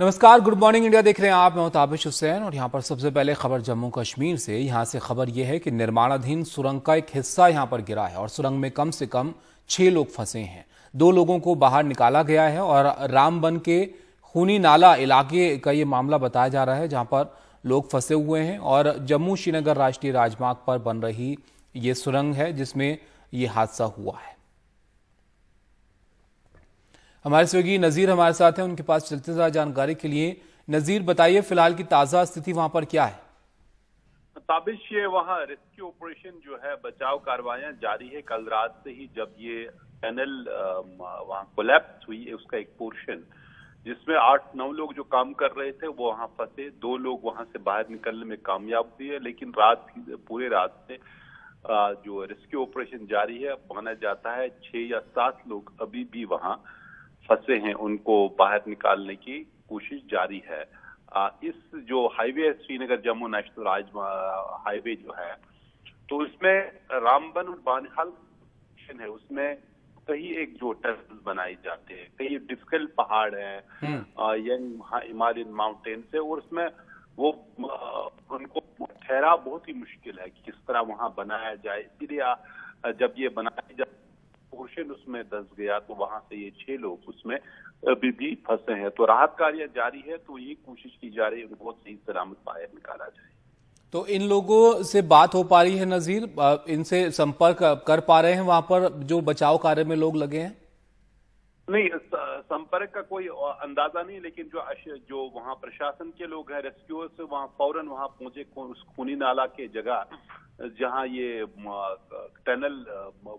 नमस्कार, good morning India देख रहे हैं आप। मैं हूं ताबिश हुसैन और यहां पर सबसे पहले खबर जम्मू कश्मीर से। यहां से खबर यह है कि निर्माणाधीन सुरंग का एक हिस्सा यहां पर गिरा है और सुरंग में कम से कम 6 लोग फंसे हैं। 2 लोगों को बाहर निकाला गया है और रामबन के खूनी नाला इलाके का ये मामला बताया जा रहा है, जहां पर लोग फंसे हुए हैं और जम्मू श्रीनगर राष्ट्रीय राजमार्ग पर बन रही ये सुरंग है जिसमें ये हादसा हुआ है। हमारे सहयोगी नजीर हमारे साथ हैं, उनके पास चलते हुए जानकारी के लिए। नजीर, बताइए फिलहाल की ताजा स्थिति वहां पर क्या है? ताबिश, ये वहाँ रेस्क्यू ऑपरेशन जो है, बचाव कार्रवाइयां जारी है। कल रात से ही जब ये टनल वहाँ कोलैप्स हुई है, उसका एक पोर्शन जिसमें 8-9 लोग जो काम कर रहे थे वो वहाँ फंसे। 2 लोग वहां से बाहर निकलने में कामयाब हुए, लेकिन पूरे रात से जो रेस्क्यू ऑपरेशन जारी है। माना जाता है 6 या 7 लोग अभी भी वहाँ फंसे हैं, उनको बाहर निकालने की कोशिश जारी है। इस जो हाईवे है, श्रीनगर जम्मू नेशनल हाईवे जो है, तो इसमें रामबन और बानिहाल है, उसमें कई एक जो टनल बनाए जाते हैं, कई डिफिकल्ट पहाड़ हैं, यंग हिमालयन माउंटेन से, और उसमें वो उनको ठहराव बहुत ही मुश्किल है कि किस तरह वहां बनाया जाए। इसीलिए जब ये बनाया जाए पोर्शन उसमें धंस गया, तो वहां से ये 6 लोग उसमें अभी भी फंसे हैं। तो राहत कार्य जारी है, तो ये कोशिश की जा रही है उनको सही सलामत बाहर निकाला जाए। तो इन लोगों से बात हो पा रही है नजीर? इनसे संपर्क कर पा रहे हैं वहां पर जो बचाव कार्य में लोग लगे हैं? नहीं, संपर्क का कोई अंदाजा नहीं, लेकिन जो वहाँ प्रशासन के लोग हैं, रेस्क्यूअर्स वहाँ फौरन वहाँ पहुंचे उस खूनी नाला के जगह जहाँ ये टनल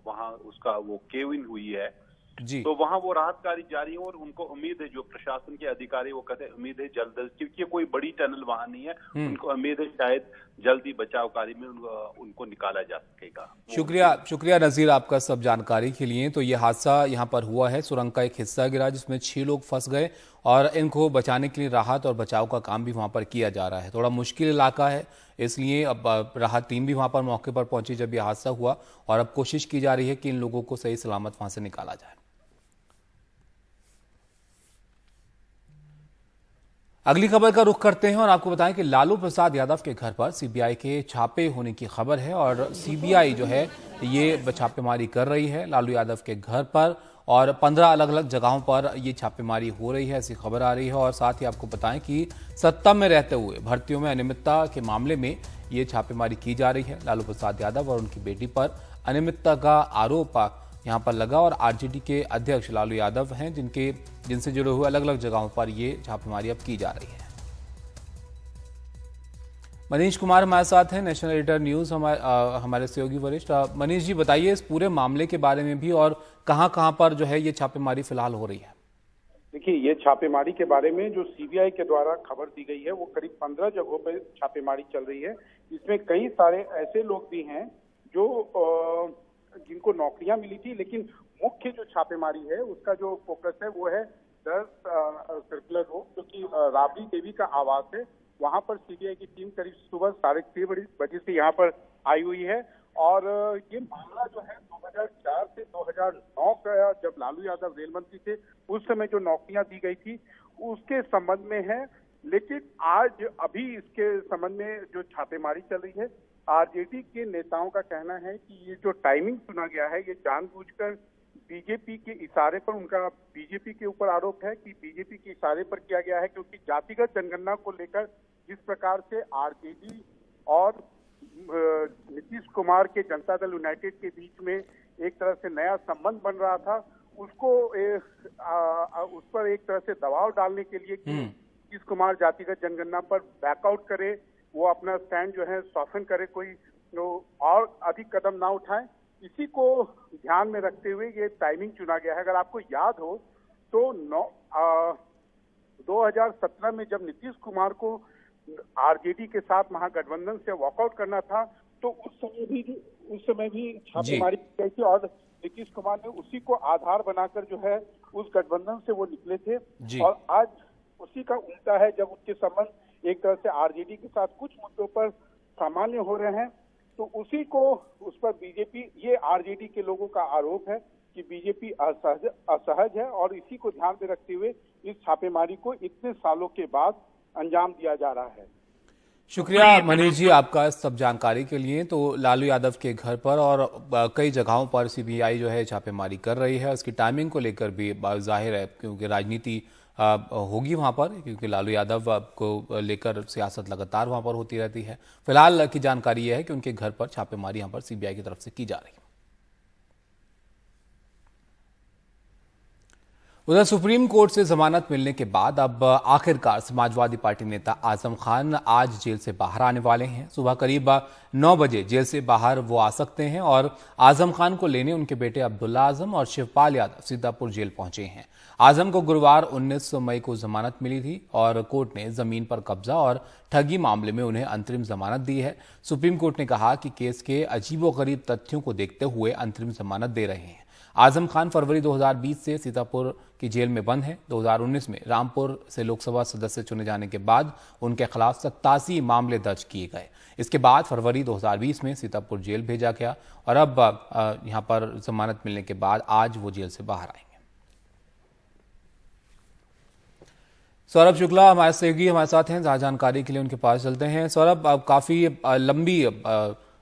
वहाँ उसका वो केव इन हुई है जी। तो वहाँ वो राहत कार्य जारी है और उनको उम्मीद है, जो प्रशासन के अधिकारी वो कहते हैं उम्मीद है जल्द, क्योंकि कोई बड़ी टनल वहाँ नहीं है, उनको उम्मीद है शायद जल्दी बचाव कार्य में उनको निकाला जा सकेगा। शुक्रिया नजीर आपका सब जानकारी के लिए। तो ये हादसा यहाँ पर हुआ है, सुरंग का एक हिस्सा गिरा जिसमें 6 लोग फंस गए और इनको बचाने के लिए राहत और बचाव का काम भी वहाँ पर किया जा रहा है। थोड़ा मुश्किल इलाका है, इसलिए अब राहत टीम भी वहाँ पर मौके पर पहुंची जब यह हादसा हुआ और अब कोशिश की जा रही है कि इन लोगों को सही सलामत वहां से निकाला जाए। अगली खबर का रुख करते हैं और आपको बताएं कि लालू प्रसाद यादव के घर पर सीबीआई के छापे होने की खबर है और सीबीआई जो है ये छापेमारी कर रही है लालू यादव के घर पर, और 15 अलग अलग जगहों पर ये छापेमारी हो रही है, ऐसी खबर आ रही है। और साथ ही आपको बताएं कि सत्ता में रहते हुए भर्तियों में अनियमितता के मामले में ये छापेमारी की जा रही है। लालू प्रसाद यादव और उनकी बेटी पर अनियमितता का आरोप यहां पर लगा और आरजेडी के अध्यक्ष लालू यादव हैं जिनसे जुड़े हुए अलग अलग जगहों पर ये छापेमारी अब की जा रही है। मनीष कुमार हमारे साथ हैं, नेशनल एडिटर न्यूज, हमारे सहयोगी वरिष्ठ। मनीष जी, बताइए इस पूरे मामले के बारे में भी और कहां पर जो है ये छापेमारी फिलहाल हो रही है? देखिए, ये छापेमारी के बारे में जो सीबीआई के द्वारा खबर दी गई है, वो करीब 15 जगहों पर छापेमारी चल रही है। इसमें कई सारे ऐसे लोग भी हैं जो जिनको नौकरियां मिली थी, लेकिन मुख्य जो छापेमारी है उसका जो फोकस है वो है 10 सर्कुलर रोड, जो कि राबड़ी देवी का आवास है। वहां पर सीबीआई की टीम करीब सुबह 6:30 बजे से यहाँ पर आई हुई है और ये मामला जो है 2004 से 2009 का, जब लालू यादव रेल मंत्री थे उस समय जो नौकरियां दी गई थी उसके संबंध में है। लेकिन आज अभी इसके संबंध में जो छापेमारी चल रही है, आरजेडी के नेताओं का कहना है कि ये जो टाइमिंग चुना गया है ये जानबूझकर बीजेपी के इशारे पर, उनका बीजेपी के ऊपर आरोप है कि बीजेपी के इशारे पर किया गया है, क्योंकि जातिगत जनगणना को लेकर जिस प्रकार से आरजेडी और नीतीश कुमार के जनता दल यूनाइटेड के बीच में एक तरह से नया संबंध बन रहा था, उसको उस पर एक तरह से दबाव डालने के लिए कि नीतीश कुमार जातिगत जनगणना पर बैकआउट करे, वो अपना स्टैंड जो है सॉफ्टन करे, कोई और अधिक कदम ना उठाए, इसी को ध्यान में रखते हुए ये टाइमिंग चुना गया है। अगर आपको याद हो तो 2017 में जब नीतीश कुमार को आरजेडी के साथ महागठबंधन से वॉकआउट करना था, तो उस समय भी छापेमारी की गई थी और नीतीश कुमार ने उसी को आधार बनाकर जो है उस गठबंधन से वो निकले थे। और आज उसी का उल्टा है, जब उसके संबंध एक तरह से आरजेडी के साथ कुछ मुद्दों पर सामान्य हो रहे हैं, तो उसी को उस पर बीजेपी, ये आरजेडी के लोगों का आरोप है कि बीजेपी असहज है और इसी को ध्यान में रखते हुए इस छापेमारी को इतने सालों के बाद अंजाम दिया जा रहा है। शुक्रिया मनीष जी आपका सब जानकारी के लिए। तो लालू यादव के घर पर और कई जगहों पर सीबीआई जो है छापेमारी कर रही है। उसकी टाइमिंग को लेकर भी जाहिर है क्योंकि राजनीति होगी वहां पर, क्योंकि लालू यादव को लेकर सियासत लगातार वहां पर होती रहती है। फिलहाल की जानकारी यह है कि उनके घर पर छापेमारी यहां पर सीबीआई की तरफ से की जा रही है। उधर सुप्रीम कोर्ट से जमानत मिलने के बाद अब आखिरकार समाजवादी पार्टी नेता आजम खान आज जेल से बाहर आने वाले हैं। सुबह करीब 9 बजे जेल से बाहर वो आ सकते हैं और आजम खान को लेने उनके बेटे अब्दुल्ला आजम और शिवपाल यादव सीतापुर जेल पहुंचे हैं। आजम को गुरुवार 19 मई को जमानत मिली थी और कोर्ट ने जमीन पर कब्जा और ठगी मामले में उन्हें अंतरिम जमानत दी है। सुप्रीम कोर्ट ने कहा कि केस के अजीबोगरीब तथ्यों को देखते हुए अंतरिम जमानत दे रहे हैं। आजम खान फरवरी 2020 से सीतापुर की जेल में बंद है। 2019 में रामपुर से लोकसभा सदस्य चुने जाने के बाद उनके खिलाफ 87 मामले दर्ज किए गए। इसके बाद फरवरी 2020 में सीतापुर जेल भेजा गया और अब यहां पर जमानत मिलने के बाद आज वो जेल से बाहर आएंगे। सौरभ शुक्ला हमारे सहयोगी हमारे साथ हैं, जहां जानकारी के लिए उनके पास चलते हैं। सौरभ, अब काफी लंबी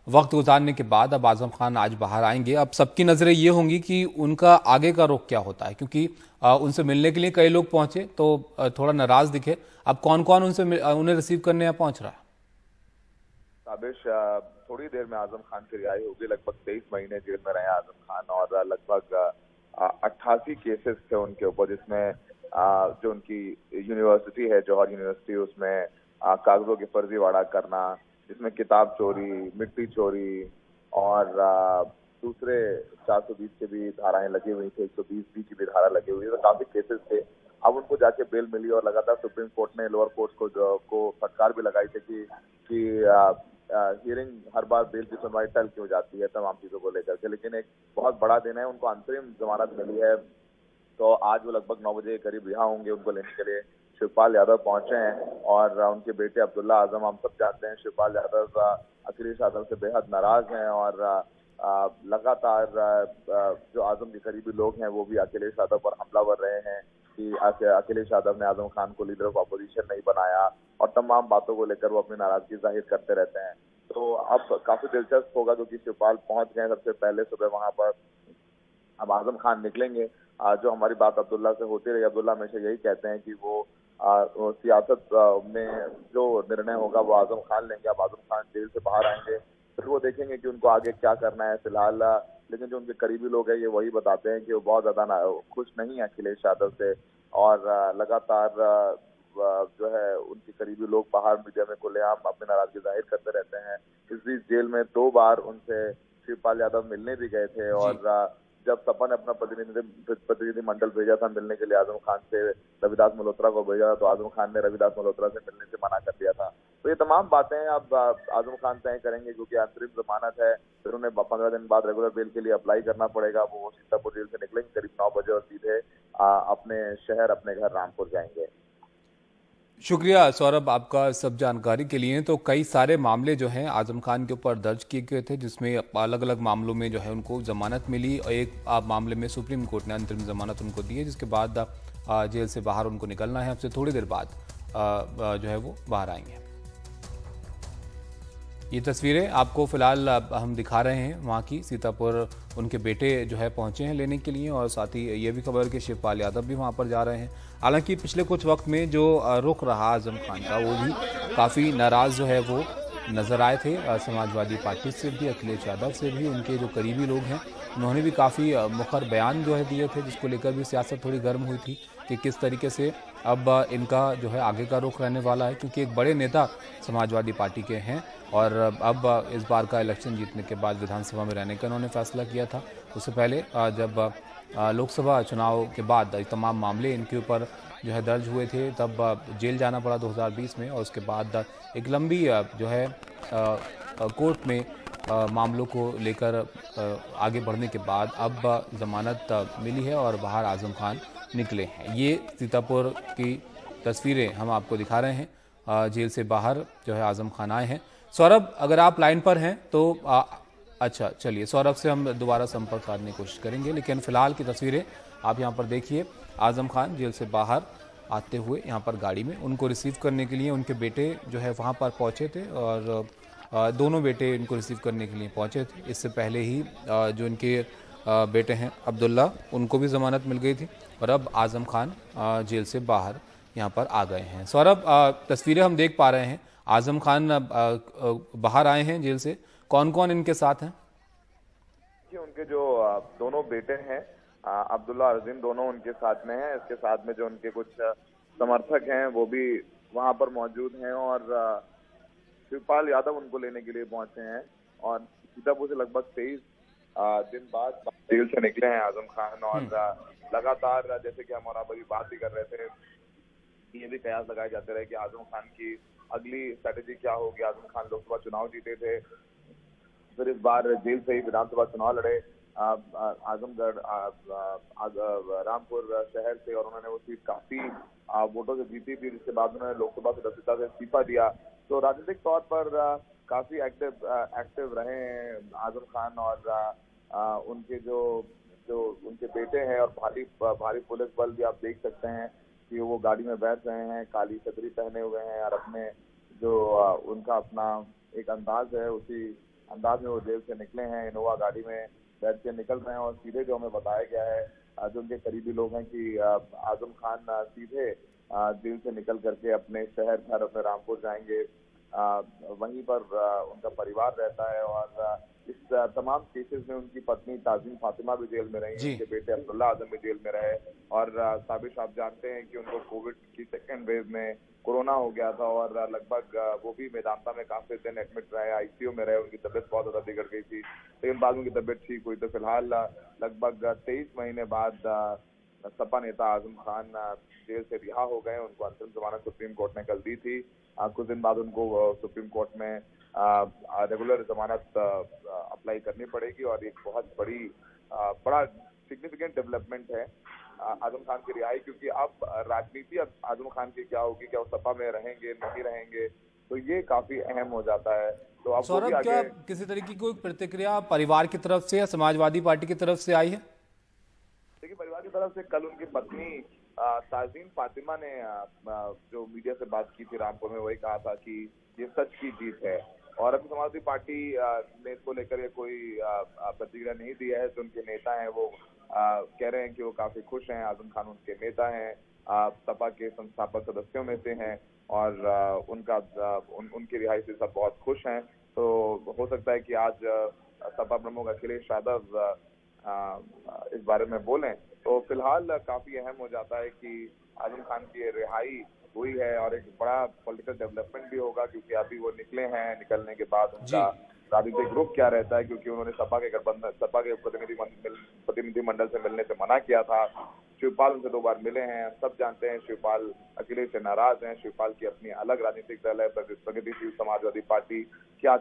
वक्त गुजारने के बाद अब आजम खान आज बाहर आएंगे। अब सबकी नजरें ये होंगी कि उनका आगे का रुख क्या होता है, क्योंकि उनसे मिलने के लिए कई लोग पहुंचे तो थोड़ा नाराज दिखे। अब कौन कौन उन्हें रिसीव करने यहाँ पहुंच रहा है? ताबिश, थोड़ी देर में आजम खान की रिहाई होगी। लगभग 23 महीने जेल में रहे आजम खान और लगभग 88 केसेस थे उनके ऊपर, जिसमें जो उनकी यूनिवर्सिटी है जौहर यूनिवर्सिटी, उसमें कागजों की फर्जीवाड़ा करना, जिसमें किताब चोरी, मिट्टी चोरी और दूसरे 420 के भी धाराएं लगी हुई थी, 120 की भी धारा लगी हुई थी। तो काफी केसेस थे। अब उनको जाके बेल मिली और लगातार सुप्रीम कोर्ट ने लोअर कोर्ट को फटकार भी लगाई थी कि हियरिंग हर बार बेल की सुनवाई टल क्यों जाती है, तमाम चीजों को लेकर के। लेकिन एक बहुत बड़ा दिन है, उनको अंतरिम जमानत मिली है। तो आज वो लगभग 9 बजे के करीब रिहा होंगे। उनको लेने के लिए शिवपाल यादव पहुंचे हैं और उनके बेटे अब्दुल्ला आजम, हम सब जानते हैं शिवपाल यादव अखिलेश यादव से बेहद नाराज हैं और लगातार जो आजम के करीबी लोग हैं वो भी अखिलेश यादव पर हमलावर रहे हैं कि अखिलेश यादव ने आजम खान को लीडर ऑफ अपोजिशन नहीं बनाया और तमाम बातों को लेकर वो अपनी नाराजगी जाहिर करते रहते हैं। तो अब काफी दिलचस्प होगा क्योंकि शिवपाल पहुंच गए सबसे पहले सुबह वहां पर। अब आजम खान निकलेंगे। जो हमारी बात अब्दुल्ला से होती रही, अब्दुल्ला हमेशा यही कहते हैं कि वो सियासत में जो निर्णय होगा वो आजम खान लेंगे। अब आजम खान जेल से बाहर आएंगे, फिर वो देखेंगे कि उनको आगे क्या करना है फिलहाल। लेकिन जो उनके करीबी लोग हैं ये वही बताते हैं कि वो बहुत ज्यादा खुश नहीं है अखिलेश यादव से और लगातार जो है उनके करीबी लोग बाहर मीडिया में खुलेआम अपनी नाराजगी जाहिर करते रहते हैं। इस बीच जेल में 2 बार उनसे शिवपाल यादव मिलने भी गए थे और जब सपा ने अपना प्रतिनिधि मंडल भेजा था मिलने के लिए आजम खान से, रविदास मल्होत्रा को भेजा, तो आजम खान ने रविदास मल्होत्रा से मिलने से मना कर दिया था। तो ये तमाम बातें अब आजम खान तय करेंगे क्योंकि अंतरिम जमानत है। फिर उन्हें 15 दिन बाद रेगुलर बेल के लिए अप्लाई करना पड़ेगा। वो सीतापुर जेल से निकलेंगे करीब 9 बजे और सीधे अपने शहर, अपने घर रामपुर जाएंगे। शुक्रिया सौरभ आपका सब जानकारी के लिए। तो कई सारे मामले जो हैं आजम खान के ऊपर दर्ज किए गए थे, जिसमें अलग अलग मामलों में जो है उनको जमानत मिली और एक मामले में सुप्रीम कोर्ट ने अंतरिम जमानत उनको दी है, जिसके बाद जेल से बाहर उनको निकलना है। अब से थोड़ी देर बाद जो है वो बाहर आएंगे। ये तस्वीरें आपको फिलहाल हम दिखा रहे हैं वहाँ की। सीतापुर उनके बेटे जो है पहुंचे हैं लेने के लिए और साथ ही ये भी खबर कि शिवपाल यादव भी वहाँ पर जा रहे हैं। हालांकि पिछले कुछ वक्त में जो रुख रहा आजम खान का वो भी काफ़ी नाराज़ जो है वो नज़र आए थे। समाजवादी पार्टी से भी, अखिलेश यादव से भी, उनके जो करीबी लोग हैं उन्होंने भी काफ़ी मुखर बयान जो है दिए थे, जिसको लेकर भी सियासत थोड़ी गर्म हुई थी कि किस तरीके से अब इनका जो है आगे का रुख रहने वाला है, क्योंकि एक बड़े नेता समाजवादी पार्टी के हैं और अब इस बार का इलेक्शन जीतने के बाद विधानसभा में रहने का उन्होंने फैसला किया था। उससे पहले जब लोकसभा चुनाव के बाद तमाम मामले इनके ऊपर जो है दर्ज हुए थे, तब जेल जाना पड़ा 2020 में और उसके बाद एक लंबी जो है कोर्ट में मामलों को लेकर आगे बढ़ने के बाद अब जमानत मिली है और बाहर आजम खान निकले हैं। ये सीतापुर की तस्वीरें हम आपको दिखा रहे हैं। जेल से बाहर जो है आजम खान आए हैं। सौरभ, अगर आप लाइन पर हैं तो अच्छा चलिए, सौरभ से हम दोबारा संपर्क करने की कोशिश करेंगे, लेकिन फिलहाल की तस्वीरें आप यहाँ पर देखिए। आजम खान जेल से बाहर आते हुए यहाँ पर गाड़ी में। उनको रिसीव करने के लिए उनके बेटे जो है वहाँ पर पहुँचे थे और दोनों बेटे इनको रिसीव करने के लिए पहुँचे थे। इससे पहले ही जो इनके बेटे हैं अब्दुल्ला, उनको भी ज़मानत मिल गई थी और अब आज़म खान जेल से बाहर यहाँ पर आ गए हैं। सौरभ, तस्वीरें हम देख पा रहे हैं, आज़म खान बाहर आए हैं जेल से। कौन कौन इनके साथ हैं? उनके जो दोनों बेटे हैं अब्दुल्ला और अजीम, दोनों उनके साथ में हैं। इसके साथ में जो उनके कुछ समर्थक हैं वो भी वहां पर मौजूद हैं और शिवपाल यादव उनको लेने के लिए पहुंचे हैं और सीतापुर से लगभग 23 दिन बाद जेल से निकले हैं आजम खान। और लगातार जैसे कि हम और आप अभी बात भी कर रहे थे, ये भी कयास लगाए जाते रहे कि आजम खान की अगली स्ट्रेटेजी क्या होगी। आजम खान लोकसभा चुनाव जीते थे, फिर इस बार जेल से ही विधानसभा चुनाव लड़े आजमगढ़ रामपुर शहर से और उन्होंने वो सीट काफी वोटों से जीती थी, जिसके बाद उन्होंने लोकसभा सदस्यता से इस्तीफा दिया। तो राजनीतिक तौर पर काफी एक्टिव रहे हैं आजम खान और उनके जो उनके बेटे हैं और भारी पुलिस बल भी आप देख सकते हैं कि वो गाड़ी में बैठ रहे हैं, काली छतरी पहने हुए हैं और अपने जो उनका अपना एक अंदाज है उसी अंदाज में वो जेल से निकले हैं। इनोवा गाड़ी में बैठ के निकल रहे हैं और सीधे जो हमें बताया गया है जो उनके करीबी लोग हैं कि आजम खान सीधे जेल से निकल करके अपने शहर घर अपने रामपुर जाएंगे। वहीं पर उनका परिवार रहता है और इस तमाम केसेस में उनकी पत्नी ताजीम फातिमा भी जेल में रही, उनके बेटे अब्दुल्ला आजम भी जेल में रहे। और साबिश आप जानते हैं कि उनको कोविड की सेकेंड वेव में कोरोना हो गया था और लगभग वो भी मेदांता में काफी दिन एडमिट रहे, आईसीयू में रहे। उनकी तबीयत बहुत ज्यादा बिगड़ गई थी, लेकिन बाद में उनकी तबीयत ठीक हुई। तो फिलहाल लगभग 23 महीने बाद सपा नेता आजम खान जेल से रिहा हो गए। उनको अंतरिम जमानत सुप्रीम कोर्ट ने कल दी थी। कुछ दिन बाद उनको सुप्रीम कोर्ट में रेगुलर जमानत अप्लाई करनी पड़ेगी और एक बहुत बड़ा सिग्निफिकेंट डेवलपमेंट है आजम खान की रिहाई, क्योंकि अब राजनीति अब आजम खान की क्या होगी, क्या वो सपा में रहेंगे नहीं रहेंगे, तो ये काफी अहम हो जाता है। तो अब सौरभ, क्या किसी तरीके की कोई प्रतिक्रिया परिवार की तरफ से या समाजवादी पार्टी की तरफ से आई है? देखिए, परिवार की तरफ से कल उनकी पत्नी ताजीम फातिमा ने जो मीडिया से बात की थी रामपुर में, वही कहा था कि ये सच की जीत है। और अभी समाजवादी पार्टी ने इसको लेकर कोई प्रतिक्रिया नहीं दी है। जो उनके नेता हैं वो कह रहे हैं कि वो काफी खुश हैं, आजम खान उनके नेता हैं, सपा के संस्थापक सदस्यों में से हैं और उनकी रिहाई से सब बहुत खुश हैं। तो हो सकता है कि आज सपा प्रमुख अखिलेश यादव इस बारे में बोलें। तो फिलहाल काफी अहम हो जाता है कि आजम खान की रिहाई हुई है और एक बड़ा पॉलिटिकल डेवलपमेंट भी होगा, क्योंकि अभी वो निकले हैं। निकलने के बाद उनका राजनीतिक ग्रुप क्या रहता है, क्योंकि उन्होंने सपा के प्रतिनिधि मंडल से मिलने से मना किया था। शिवपाल उनसे 2 बार मिले हैं। सब जानते हैं शिवपाल अखिलेश से नाराज हैं। शिवपाल की अपनी अलग राजनीतिक दल है, प्रगतिशील समाजवादी पार्टी। क्या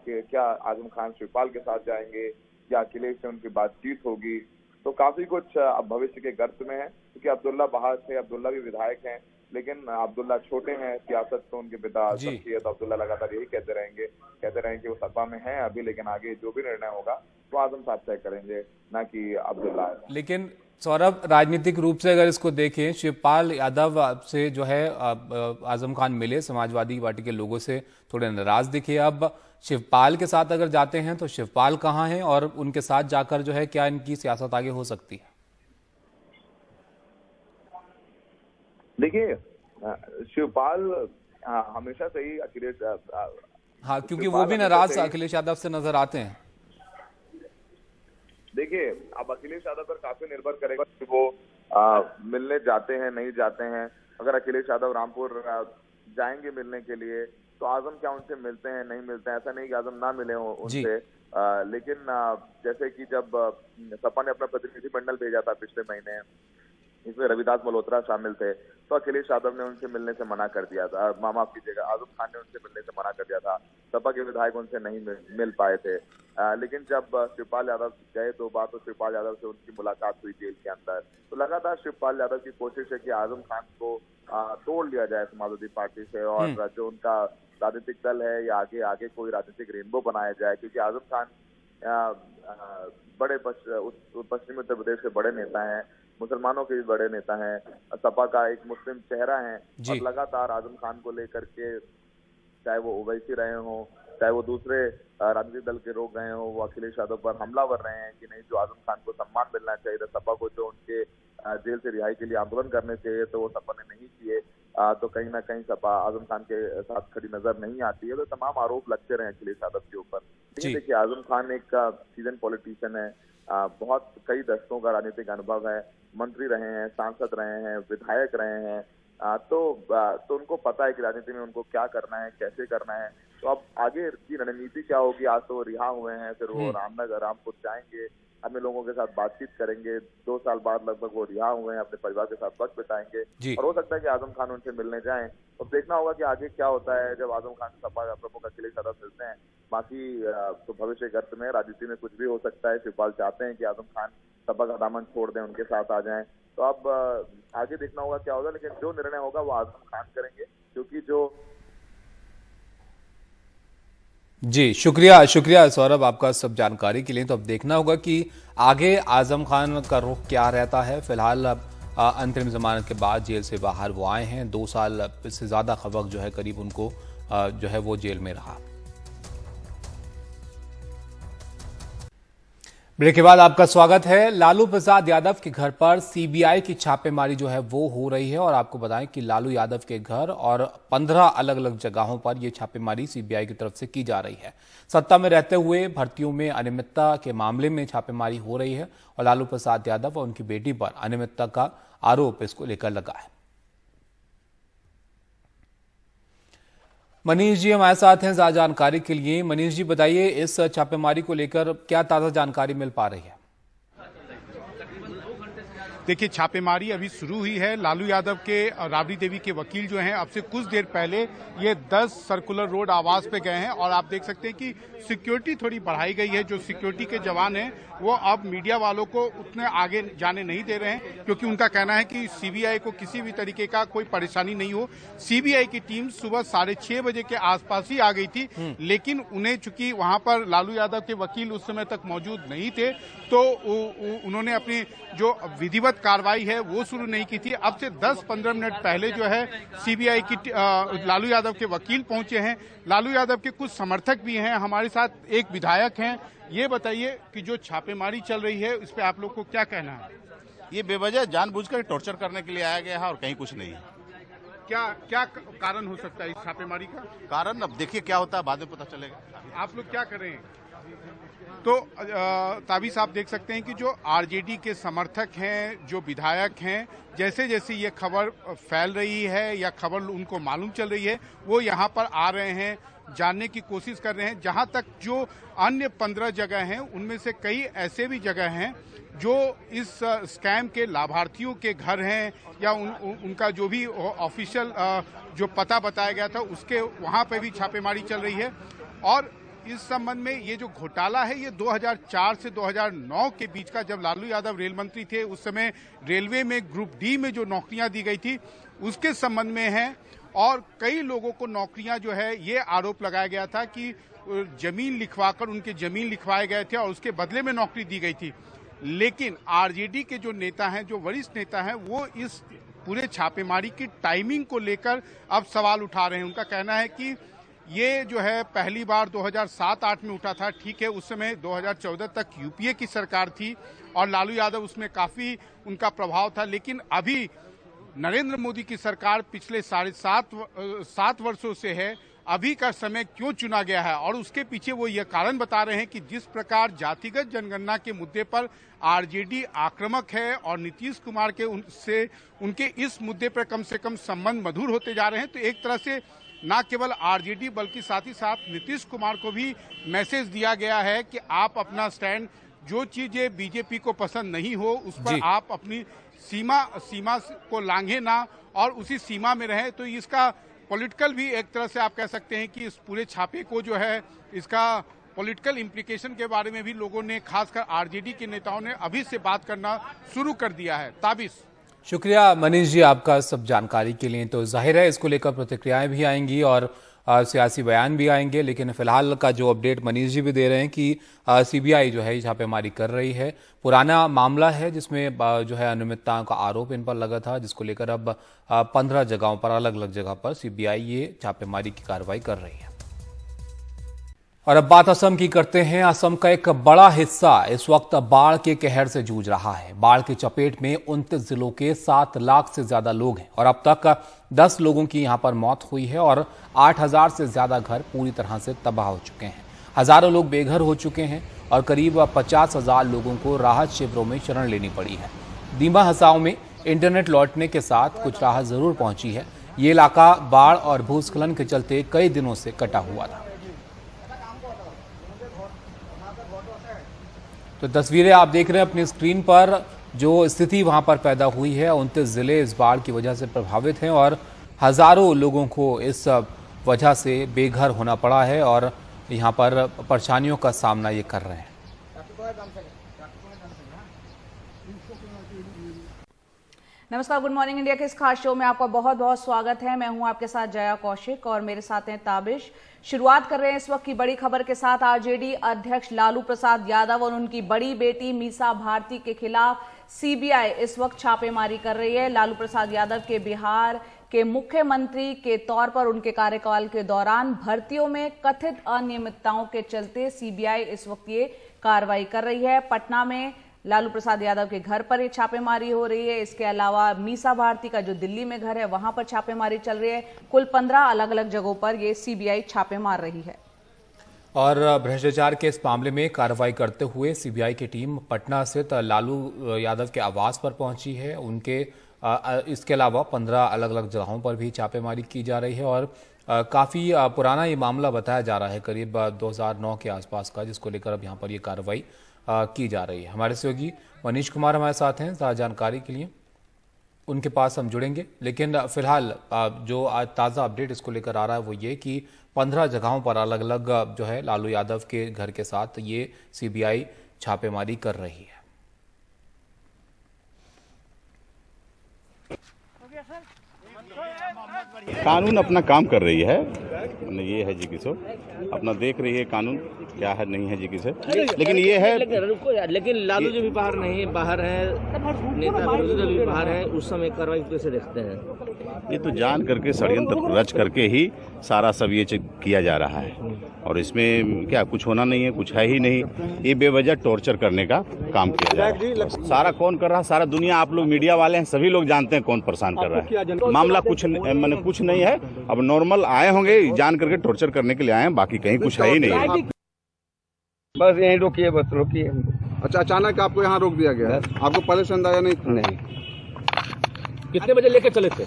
आजम खान शिवपाल के साथ जाएंगे या अखिलेश से उनकी बातचीत होगी? तो काफी कुछ अब भविष्य के गर्त में है, क्योंकि अब्दुल्ला बाहर थे, अब्दुल्ला भी विधायक हैं, लेकिन अब्दुल्ला छोटे हैं। सियासत तो उनके पिता शख्सियत अब्दुल्ला लगातार यही कहते रहेंगे कि वो सपा में हैं अभी, लेकिन आगे जो भी निर्णय होगा तो आजम साहब तय करेंगे, ना कि अब्दुल्ला। लेकिन सौरभ, राजनीतिक रूप से अगर इसको देखें, शिवपाल यादव से जो है आजम खान मिले, समाजवादी पार्टी के लोगों से थोड़े नाराज दिखे। अब शिवपाल के साथ अगर जाते हैं तो शिवपाल कहाँ हैं और उनके साथ जाकर जो है क्या इनकी सियासत आगे हो सकती है? देखिए, शिवपाल हमेशा से ही अखिलेश हाँ, क्योंकि वो भी नाराज अखिलेश यादव से नजर आते हैं। देखिए, अब अखिलेश यादव पर काफी निर्भर करेगा कि वो मिलने जाते हैं नहीं जाते हैं। अगर अखिलेश यादव रामपुर जाएंगे मिलने के लिए तो आजम क्या उनसे मिलते हैं नहीं मिलते हैं? ऐसा नहीं कि आजम ना मिले हो उनसे, लेकिन जैसे कि जब सपा ने अपना प्रतिनिधिमंडल भेजा था पिछले महीने, इसमें रविदास मल्होत्रा शामिल थे, तो अखिलेश यादव ने उनसे मिलने से मना कर दिया था। माफ कीजिएगा, आजम खान ने उनसे मिलने से मना कर दिया था। सपा के विधायक उनसे नहीं मिल पाए थे। लेकिन जब शिवपाल यादव गए 2 बार, तो शिवपाल यादव से उनकी मुलाकात हुई जेल के अंदर। तो लगातार शिवपाल यादव की कोशिश है कि आजम खान को तोड़ लिया जाए समाजवादी पार्टी से और जो उनका राजनीतिक दल है या आगे कोई राजनीतिक रेनबो बनाया जाए, क्योंकि आजम खान बड़े पश्चिमी उत्तर प्रदेश के बड़े नेता हैं। मुसलमानों के भी बड़े नेता हैं, सपा का एक मुस्लिम चेहरा है जी। और लगातार आजम खान को लेकर के, चाहे वो ओवैसी रहे हों, चाहे वो दूसरे राजनीतिक दल के लोग रहे हों, वो अखिलेश यादव पर हमलावर रहे हैं कि नहीं, जो आजम खान को सम्मान मिलना चाहिए था, सपा को जो उनके जेल से रिहाई के लिए आंदोलन करने चाहिए तो वो सपा ने नहीं किए, तो कहीं ना कहीं सपा आजम खान के साथ खड़ी नजर नहीं आती है। तो तमाम आरोप लगते रहे अखिलेश यादव के ऊपर। लेकिन देखिए, आजम खान एक सीजन पॉलिटिशियन है, बहुत कई दशकों का राजनीतिक अनुभव है, मंत्री रहे हैं, सांसद रहे हैं, विधायक रहे हैं, तो उनको पता है कि राजनीति में उनको क्या करना है, कैसे करना है। तो अब आगे की रणनीति क्या होगी? आज तो रिहा हुए हैं, फिर वो रामपुर जाएंगे, अन्य लोगों के साथ बातचीत करेंगे, 2 साल बाद लगभग वो रिहा हुए हैं, अपने परिवार के साथ वक्त बिताएंगे और हो सकता है कि आजम खान उनसे मिलने जाएं। तो देखना होगा कि आगे क्या होता है जब आजम खान सपा प्रमुख अखिलेश यादव मिलते हैं। बाकी तो भविष्य के अर्थ में राजनीति में कुछ भी हो सकता है। शिवपाल चाहते हैं कि आजम खान सपा का दामन छोड़ दें, उनके साथ आ जाएं। तो अब आगे देखना होगा क्या होगा, लेकिन जो निर्णय होगा वो आजम खान करेंगे, क्योंकि जो जी, शुक्रिया सौरभ आपका सब जानकारी के लिए। तो अब देखना होगा कि आगे आजम खान का रुख क्या रहता है। फिलहाल अंतरिम जमानत के बाद जेल से बाहर वो आए हैं, 2 साल से ज्यादा का वक्त जो है करीब उनको जो है वो जेल में रहा। ब्रेक के बाद आपका स्वागत है। लालू प्रसाद यादव के घर पर सीबीआई की छापेमारी जो है वो हो रही है और आपको बताएं कि लालू यादव के घर और 15 अलग अलग जगहों पर यह छापेमारी सीबीआई की तरफ से की जा रही है। सत्ता में रहते हुए भर्तियों में अनियमितता के मामले में छापेमारी हो रही है और लालू प्रसाद यादव और उनकी बेटी पर अनियमितता का आरोप इसको लेकर लगा है। मनीष जी हमारे साथ हैं ज्यादा जानकारी के लिए। मनीष जी बताइए, इस छापेमारी को लेकर क्या ताजा जानकारी मिल पा रही है? देखिए, छापेमारी अभी शुरू हुई है। लालू यादव के राबड़ी देवी के वकील जो हैं अब से कुछ देर पहले ये 10 सर्कुलर रोड आवास पे गए हैं और आप देख सकते हैं कि सिक्योरिटी थोड़ी बढ़ाई गई है। जो सिक्योरिटी के जवान हैं वो अब मीडिया वालों को उतने आगे जाने नहीं दे रहे हैं, क्योंकि उनका कहना है कि सीबीआई को किसी भी तरीके का कोई परेशानी नहीं हो। सीबीआई की टीम सुबह 6:30 बजे के आसपास ही आ गई थी, लेकिन उन्हें चूंकि वहां पर लालू यादव के वकील उस समय तक मौजूद नहीं थे तो उन्होंने अपनी जो विधिवत कार्रवाई है वो शुरू नहीं की थी। अब से 10-15 मिनट पहले जो है सीबीआई की लालू यादव के वकील पहुंचे हैं। लालू यादव के कुछ समर्थक भी हैं, हमारे साथ एक विधायक हैं। ये बताइए कि जो छापेमारी चल रही है इस पे आप लोग को क्या कहना है? ये बेवजह जानबूझकर टॉर्चर करने के लिए आया गया है और कहीं कुछ नहीं है। क्या कारण हो सकता है इस छापेमारी का? कारण अब देखिए क्या होता है, बाद में पता चलेगा। आप लोग क्या कर रहे हैं? तो ताबी साहब देख सकते हैं कि जो आरजेडी के समर्थक हैं, जो विधायक हैं, जैसे जैसे ये खबर फैल रही है या खबर उनको मालूम चल रही है वो यहाँ पर आ रहे हैं, जानने की कोशिश कर रहे हैं। जहाँ तक जो अन्य 15 जगह हैं उनमें से कई ऐसे भी जगह हैं जो इस स्कैम के लाभार्थियों के घर हैं या उनका जो भी ऑफिशियल जो पता बताया गया था उसके वहाँ पे भी छापेमारी चल रही है। और इस संबंध में ये जो घोटाला है ये 2004 से 2009 के बीच का, जब लालू यादव रेल मंत्री थे उस समय रेलवे में ग्रुप डी में जो नौकरियां दी गई थी उसके संबंध में है। और कई लोगों को नौकरियां जो है ये आरोप लगाया गया था कि जमीन लिखवाकर उनके जमीन लिखवाए गए थे और उसके बदले में नौकरी दी गई थी। लेकिन आरजेडी के जो नेता हैं, जो वरिष्ठ नेता हैं, वो इस पूरे छापेमारी की टाइमिंग को लेकर अब सवाल उठा रहे हैं। उनका कहना है कि ये जो है पहली बार 2007-8 में उठा था, ठीक है, उस समय 2014 तक यूपीए की सरकार थी और लालू यादव उसमें काफी उनका प्रभाव था। लेकिन अभी नरेंद्र मोदी की सरकार पिछले 7.5 वर्षों से है, अभी का समय क्यों चुना गया है? और उसके पीछे वो ये कारण बता रहे हैं कि जिस प्रकार जातिगत जनगणना के मुद्दे पर आरजेडी आक्रामक है और नीतीश कुमार के उनके इस मुद्दे पर कम से कम संबंध मधुर होते जा रहे हैं। तो एक तरह से न केवल आरजेडी बल्कि साथ ही साथ नीतीश कुमार को भी मैसेज दिया गया है कि आप अपना स्टैंड, जो चीजें बीजेपी को पसंद नहीं हो उस पर आप अपनी सीमा को लांघे ना और उसी सीमा में रहे। तो इसका पॉलिटिकल भी एक तरह से आप कह सकते हैं कि इस पूरे छापे को जो है इसका पॉलिटिकल इम्प्लीकेशन के बारे में भी लोगों ने, खासकर आरजेडी के नेताओं ने अभी से बात करना शुरू कर दिया है। ताबिश। शुक्रिया मनीष जी आपका सब जानकारी के लिए। तो जाहिर है इसको लेकर प्रतिक्रियाएं भी आएंगी और सियासी बयान भी आएंगे। लेकिन फिलहाल का जो अपडेट मनीष जी भी दे रहे हैं कि सीबीआई जो है ये छापेमारी कर रही है। पुराना मामला है जिसमें जो है अनियमितताओं का आरोप इन पर लगा था, जिसको लेकर अब 15 जगहों पर, अलग अलग जगह पर सीबीआई ये छापेमारी की कार्रवाई कर रही है। और अब बात असम की करते हैं। असम का एक बड़ा हिस्सा इस वक्त बाढ़ के कहर से जूझ रहा है। बाढ़ की चपेट में 29 जिलों के 7 लाख से ज्यादा लोग हैं और अब तक 10 लोगों की यहां पर मौत हुई है और 8,000 से ज्यादा घर पूरी तरह से तबाह हो चुके हैं। हजारों लोग बेघर हो चुके हैं और करीब 50,000 लोगों को राहत शिविरों में शरण लेनी पड़ी है। दीमा हसाओं में इंटरनेट लौटने के साथ कुछ राहत जरूर पहुंची है। ये इलाका बाढ़ और भूस्खलन के चलते कई दिनों से कटा हुआ था। तो तस्वीरें आप देख रहे हैं अपनी स्क्रीन पर। जो स्थिति वहां पर पैदा हुई है, 29 जिले इस बाढ़ की वजह से प्रभावित हैं और हजारों लोगों को इस वजह से बेघर होना पड़ा है और यहां पर परेशानियों का सामना ये कर रहे हैं। नमस्कार, गुड मॉर्निंग इंडिया के इस खास शो में आपका बहुत बहुत स्वागत है। मैं हूं आपके साथ जया कौशिक और मेरे साथ हैं ताबिश। शुरुआत कर रहे हैं इस वक्त की बड़ी खबर के साथ। आरजेडी अध्यक्ष लालू प्रसाद यादव और उनकी बड़ी बेटी मीसा भारती के खिलाफ सीबीआई इस वक्त छापेमारी कर रही है। लालू प्रसाद यादव के बिहार के मुख्यमंत्री के तौर पर उनके कार्यकाल के दौरान भर्तियों में कथित अनियमितताओं के चलते सीबीआई इस वक्त ये कार्रवाई कर रही है। पटना में लालू प्रसाद यादव के घर पर ये छापेमारी हो रही है। इसके अलावा मीसा भारती का जो दिल्ली में घर है वहां पर छापेमारी चल रही है। कुल 15 अलग अलग जगहों पर ये सीबीआई छापे मार रही है। और भ्रष्टाचार के इस मामले में कार्रवाई करते हुए सीबीआई की टीम पटना स्थित लालू यादव के आवास पर पहुंची है। उनके इसके अलावा 15 अलग अलग जगहों पर भी छापेमारी की जा रही है और काफी पुराना ये मामला बताया जा रहा है, करीब 2009 के आसपास का, जिसको लेकर अब यहाँ पर ये कार्रवाई की जा रही है। हमारे सहयोगी मनीष कुमार हमारे साथ हैं ताज़ा जानकारी के लिए, उनके पास हम जुड़ेंगे। लेकिन फिलहाल जो आज ताज़ा अपडेट इसको लेकर आ रहा है वो ये कि 15 जगहों पर अलग अलग जो है लालू यादव के घर के साथ ये सीबीआई छापेमारी कर रही है। कानून अपना काम कर रही है, ये है जी किशोर अपना देख रही है कानून क्या है नहीं है जी किसे। लेकिन ये है लेकिन लालू जी भी बाहर है, नेता विरोधी दल भी बाहर है, उस समय कार्रवाई कैसे देखते हैं? ये तो जान करके षड्यंत्र रच करके ही सारा सब ये किया जा रहा है और इसमें क्या कुछ होना नहीं है, कुछ है ही नहीं। ये बेवजह टॉर्चर करने का काम किया जा रहा है। सारा कौन कर रहा है? सारा दुनिया, आप लोग मीडिया वाले हैं, सभी लोग जानते हैं कौन परेशान कर रहा है। मामला कुछ नहीं है। अब नॉर्मल आए होंगे, जान करके टॉर्चर करने के लिए आए हैं, बाकी कहीं कुछ है ही नहीं। बस यहीं रोकिए, बस रोकिए। अच्छा, अचानक आपको यहाँ रोक दिया गया? आपको पहले से अंदाजा नहीं? नहीं। कितने बजे लेके चले थे?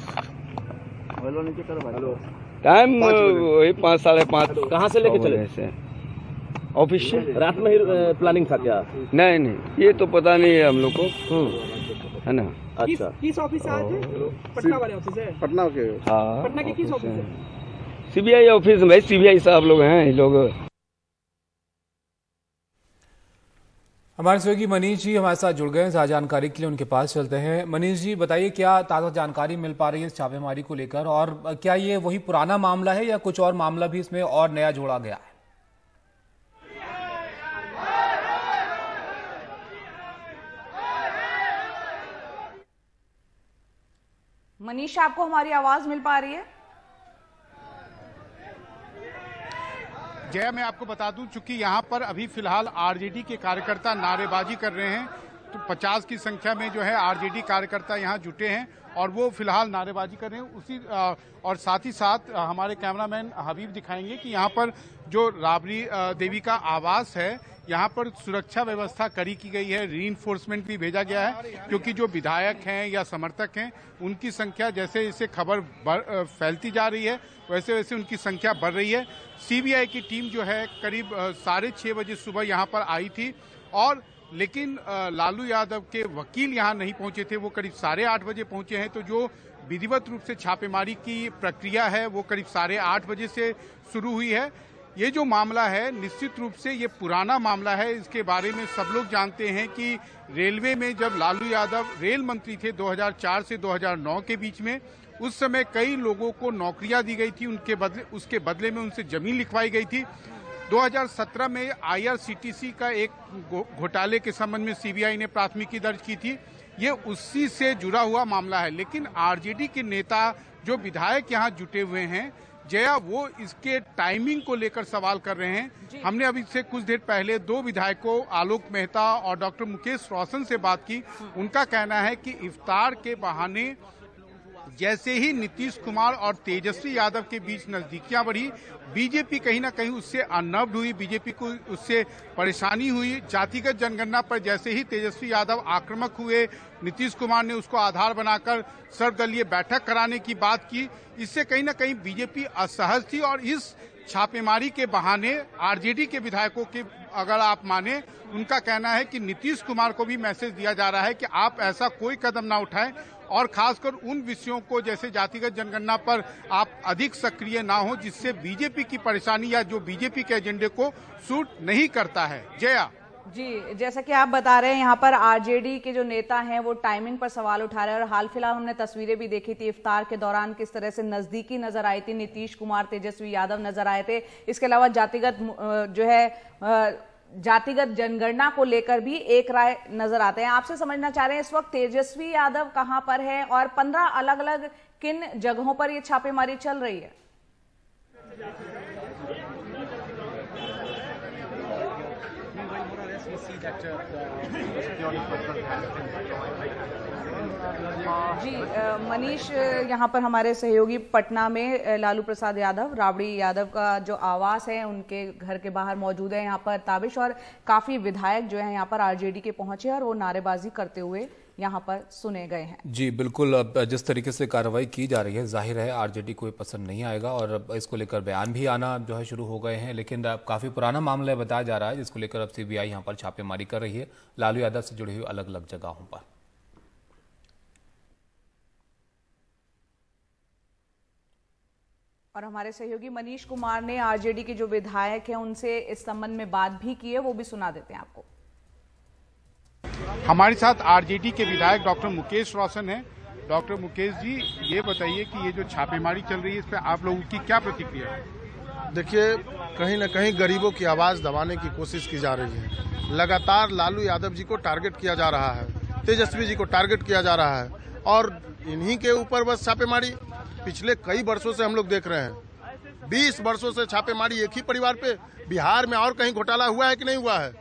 टाइम वही 5 साढ़े 5। कहाँ से लेके चले थे? ऑफिस से। रात में ही प्लानिंग था क्या? नहीं, ये तो पता नहीं है हम लोग को, है ना। अच्छा, किस ऑफिस से आए थे? पटना वाले ऑफिस है? पटना के? हाँ, पटना के किस ऑफिस है? सीबीआई ऑफिस में। सीबीआई साहब लोग हैं, ये लोग। हमारे सहयोगी मनीष जी हमारे साथ जुड़ गए हैं ताज़ा जानकारी के लिए, उनके पास चलते हैं। मनीष जी बताइए, क्या ताज़ा जानकारी मिल पा रही है इस छापेमारी को लेकर और क्या ये वही पुराना मामला है या कुछ और मामला भी इसमें और नया जोड़ा गया है? मनीष, आपको हमारी आवाज मिल पा रही है? जय, मैं आपको बता दूं, चूंकि यहाँ पर अभी फिलहाल आरजेडी के कार्यकर्ता नारेबाजी कर रहे हैं, तो 50 की संख्या में जो है आरजेडी कार्यकर्ता यहाँ जुटे हैं और वो फिलहाल नारेबाजी कर रहे हैं। उसी और साथ ही साथ हमारे कैमरामैन हबीब दिखाएंगे कि यहाँ पर जो राबड़ी देवी का आवास है, यहाँ पर सुरक्षा व्यवस्था कड़ी की गई है, रीइंफोर्समेंट भी भेजा गया है, क्योंकि जो विधायक हैं या समर्थक हैं उनकी संख्या जैसे जैसे खबर फैलती जा रही है वैसे वैसे उनकी संख्या बढ़ रही है। सीबीआई की टीम जो है करीब 6:30 बजे सुबह यहाँ पर आई थी और लेकिन लालू यादव के वकील यहाँ नहीं पहुंचे थे, वो करीब 8:30 बजे पहुंचे हैं। तो जो विधिवत रूप से छापेमारी की प्रक्रिया है वो करीब 8:30 बजे से शुरू हुई है। ये जो मामला है निश्चित रूप से ये पुराना मामला है, इसके बारे में सब लोग जानते हैं कि रेलवे में जब लालू यादव रेल मंत्री थे 2004 से 2009 के बीच में, उस समय कई लोगों को नौकरियां दी गई थी, उसके बदले में उनसे जमीन लिखवाई गई थी। 2017 में IRCTC का एक घोटाले के संबंध में CBI ने प्राथमिकी दर्ज की थी। ये उसी से जुड़ा हुआ मामला है, लेकिन RJD के नेता जो विधायक यहाँ जुटे हुए हैं जया, वो इसके टाइमिंग को लेकर सवाल कर रहे हैं। हमने अभी से कुछ देर पहले 2 विधायकों आलोक मेहता और डॉक्टर मुकेश रोशन से बात की। उनका कहना है कि इफ्तार के बहाने जैसे ही नीतीश कुमार और तेजस्वी यादव के बीच नजदीकियां बढ़ी, बीजेपी कहीं ना कहीं उससे अनर्व्ड हुई, बीजेपी को उससे परेशानी हुई। जातिगत जनगणना पर जैसे ही तेजस्वी यादव आक्रामक हुए, नीतीश कुमार ने उसको आधार बनाकर सर्वदलीय बैठक कराने की बात की। इससे कहीं ना कहीं बीजेपी असहज थी और इस छापेमारी के बहाने RJD के विधायकों के, अगर आप माने, उनका कहना है कि नीतीश कुमार को भी मैसेज दिया जा रहा है कि आप ऐसा कोई कदम ना उठाएं और खासकर उन विषयों को जैसे जातिगत जनगणना पर आप अधिक सक्रिय ना हो, जिससे बीजेपी की परेशानी या जो बीजेपी के एजेंडे को सूट नहीं करता है। जया जी, जैसा कि आप बता रहे हैं, यहाँ पर RJD के जो नेता हैं वो टाइमिंग पर सवाल उठा रहे हैं और हाल फिलहाल हमने तस्वीरें भी देखी थी इफ्तार के दौरान किस तरह से नजदीकी नजर आई थी, नीतीश कुमार तेजस्वी यादव नजर आए थे। इसके अलावा जातिगत जनगणना को लेकर भी एक राय नजर आते हैं। आपसे समझना चाह रहे हैं इस वक्त तेजस्वी यादव कहां पर है और 15 अलग अलग किन जगहों पर ये छापेमारी चल रही है? जी, मनीष, यहाँ पर हमारे सहयोगी पटना में लालू प्रसाद यादव, राबड़ी यादव का जो आवास है उनके घर के बाहर मौजूद है यहाँ पर ताबिश, और काफी विधायक जो है यहाँ पर RJD के पहुंचे और वो नारेबाजी करते हुए यहाँ पर सुने गए हैं। जी बिल्कुल, अब जिस तरीके से कार्रवाई की जा रही है जाहिर है RJD को पसंद नहीं आएगा और इसको लेकर बयान भी आना जो है शुरू हो गए हैं, लेकिन अब काफी पुराना मामला बताया जा रहा है जिसको लेकर अब CBI यहाँ पर छापेमारी कर रही है लालू यादव से जुड़ी हुई अलग अलग जगहों पर। और हमारे सहयोगी मनीष कुमार ने RJD के जो विधायक हैं उनसे इस संबंध में बात भी की है, वो भी सुना देते हैं आपको। हमारे साथ RJD के विधायक डॉक्टर मुकेश रोशन हैं। डॉक्टर मुकेश जी, ये बताइए कि ये जो छापेमारी चल रही है इस पर आप लोगों की क्या प्रतिक्रिया है? देखिए, कहीं ना कहीं गरीबों की आवाज दबाने की कोशिश की जा रही है। लगातार लालू यादव जी को टारगेट किया जा रहा है, तेजस्वी जी को टारगेट किया जा रहा है और इन्हीं के ऊपर बस छापेमारी पिछले कई वर्षों से हम लोग देख रहे हैं। 20 वर्षों से छापेमारी एक ही परिवार पे। बिहार में और कहीं घोटाला हुआ है कि नहीं हुआ है?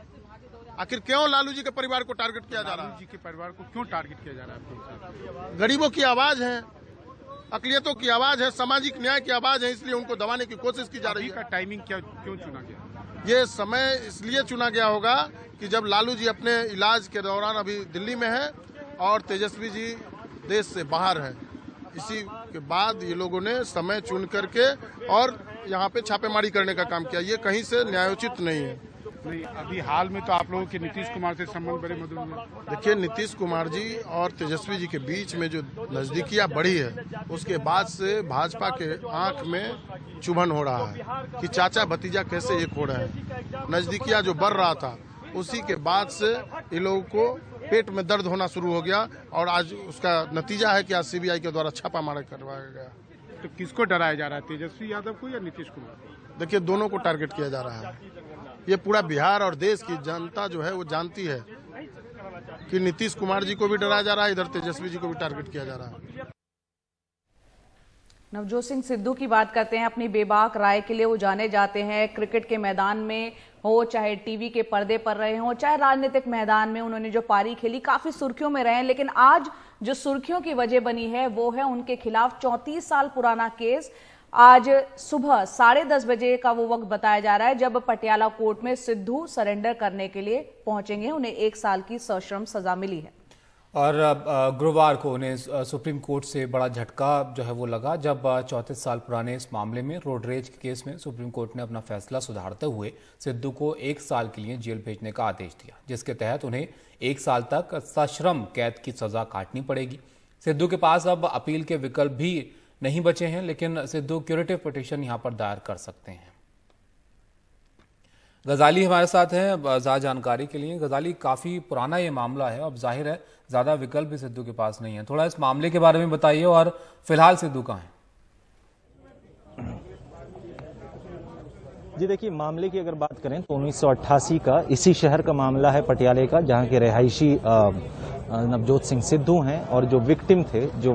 आखिर क्यों लालू जी के परिवार को टारगेट किया जा रहा है? लालू जी के परिवार को क्यों टारगेट किया जा रहा है? गरीबों की आवाज है, अकलियतों की आवाज है, सामाजिक न्याय की आवाज है, इसलिए उनको दबाने की कोशिश की जा रही है। टाइमिंग क्यों चुना गया? ये समय इसलिए चुना गया होगा कि जब लालू जी अपने इलाज के दौरान अभी दिल्ली में है और तेजस्वी जी देश से बाहर है। इसी के बाद ये लोगों ने समय चुन करके और यहाँ पे छापेमारी करने का काम किया। ये कहीं से न्यायोचित नहीं है। नहीं, अभी हाल में तो आप लोगों के नीतीश कुमार से संबंध बड़े मधुर हुए। देखिए, नीतीश कुमार जी और तेजस्वी जी के बीच में जो नजदीकियां बढ़ी है उसके बाद से भाजपा के आंख में चुभन हो रहा है कि चाचा भतीजा कैसे एक हो रहे हैं। नजदीकियां जो बढ़ रहा था उसी के बाद से इन लोगों को पेट में दर्द होना शुरू हो गया और आज उसका नतीजा है कि आज CBI के द्वारा छापामारी करवाया गया। तो किसको डराया जा रहा है, तेजस्वी यादव को या नीतीश कुमार? देखिए, दोनों को टारगेट किया जा रहा है। ये पूरा बिहार और देश की जनता जो है वो जानती है कि नीतीश कुमार जी को भी डराया जा रहा है, इधर तेजस्वी जी को भी टारगेट किया जा रहा है। नवजोत सिंह सिद्धू की बात करते हैं। अपनी बेबाक राय के लिए वो जाने जाते हैं। क्रिकेट के मैदान में हो, चाहे टीवी के पर्दे पर रहे हो, चाहे राजनीतिक मैदान में उन्होंने जो पारी खेली काफी सुर्खियों में रहे हैं, लेकिन आज जो सुर्खियों की वजह बनी है वो है उनके खिलाफ 34 साल पुराना केस। आज सुबह 10:30 बजे का वो वक्त बताया जा रहा है जब पटियाला कोर्ट में सिद्धू सरेंडर करने के लिए पहुंचेंगे। उन्हें 1 साल की सश्रम सजा मिली है और गुरुवार को उन्हें सुप्रीम कोर्ट से बड़ा झटका जो है वो लगा जब 34 साल पुराने इस मामले में रोड रेज के केस में सुप्रीम कोर्ट ने अपना फैसला सुधारते हुए सिद्धू को 1 साल के लिए जेल भेजने का आदेश दिया, जिसके तहत उन्हें 1 साल तक सश्रम कैद की सजा काटनी पड़ेगी। सिद्धू के पास अब अपील के विकल्प भी नहीं बचे हैं, लेकिन सिद्धू क्यूरेटिव पिटीशन यहां पर दायर कर सकते हैं। गजाली हमारे साथ हैं ज़्यादा जानकारी के लिए। गजाली, काफ़ी पुराना ये मामला है, अब जाहिर है ज़्यादा विकल्प भी सिद्धू के पास नहीं है। थोड़ा इस मामले के बारे में बताइए और फिलहाल सिद्धू कहाँ है? जी देखिए, मामले की अगर बात करें तो 1988 का इसी शहर का मामला है, पटियाले का, जहां के रिहायशी नवजोत सिंह सिद्धू हैं और जो विक्टिम थे, जो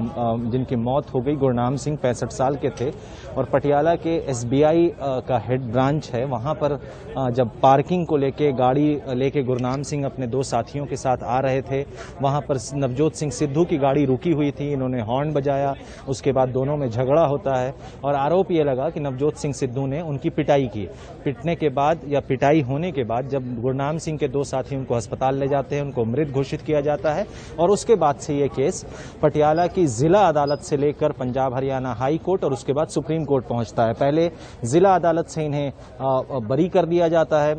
जिनकी मौत हो गई, गुरनाम सिंह 65 साल के थे और पटियाला के SBI का हेड ब्रांच है, वहां पर जब पार्किंग को लेके गाड़ी लेके गुरनाम सिंह अपने दो साथियों के साथ आ रहे थे, वहां पर नवजोत सिंह सिद्धू की गाड़ी रुकी हुई थी। इन्होंने हॉर्न बजाया, उसके बाद दोनों में झगड़ा होता है और आरोप ये लगा कि नवजोत सिंह सिद्धू ने उनकी पिटाई की। पिटने के बाद या पिटाई होने के बाद जब गुरनाम सिंह के दो साथी उनको अस्पताल ले जाते हैं, उनको मृत घोषित किया जाता है और उसके बाद से ये केस पटियाला की जिला अदालत से लेकर पंजाब हरियाणा हाई कोर्ट और उसके बाद सुप्रीम कोर्ट पहुंचता है। पहले जिला अदालत से इन्हें बरी कर दिया जाता है,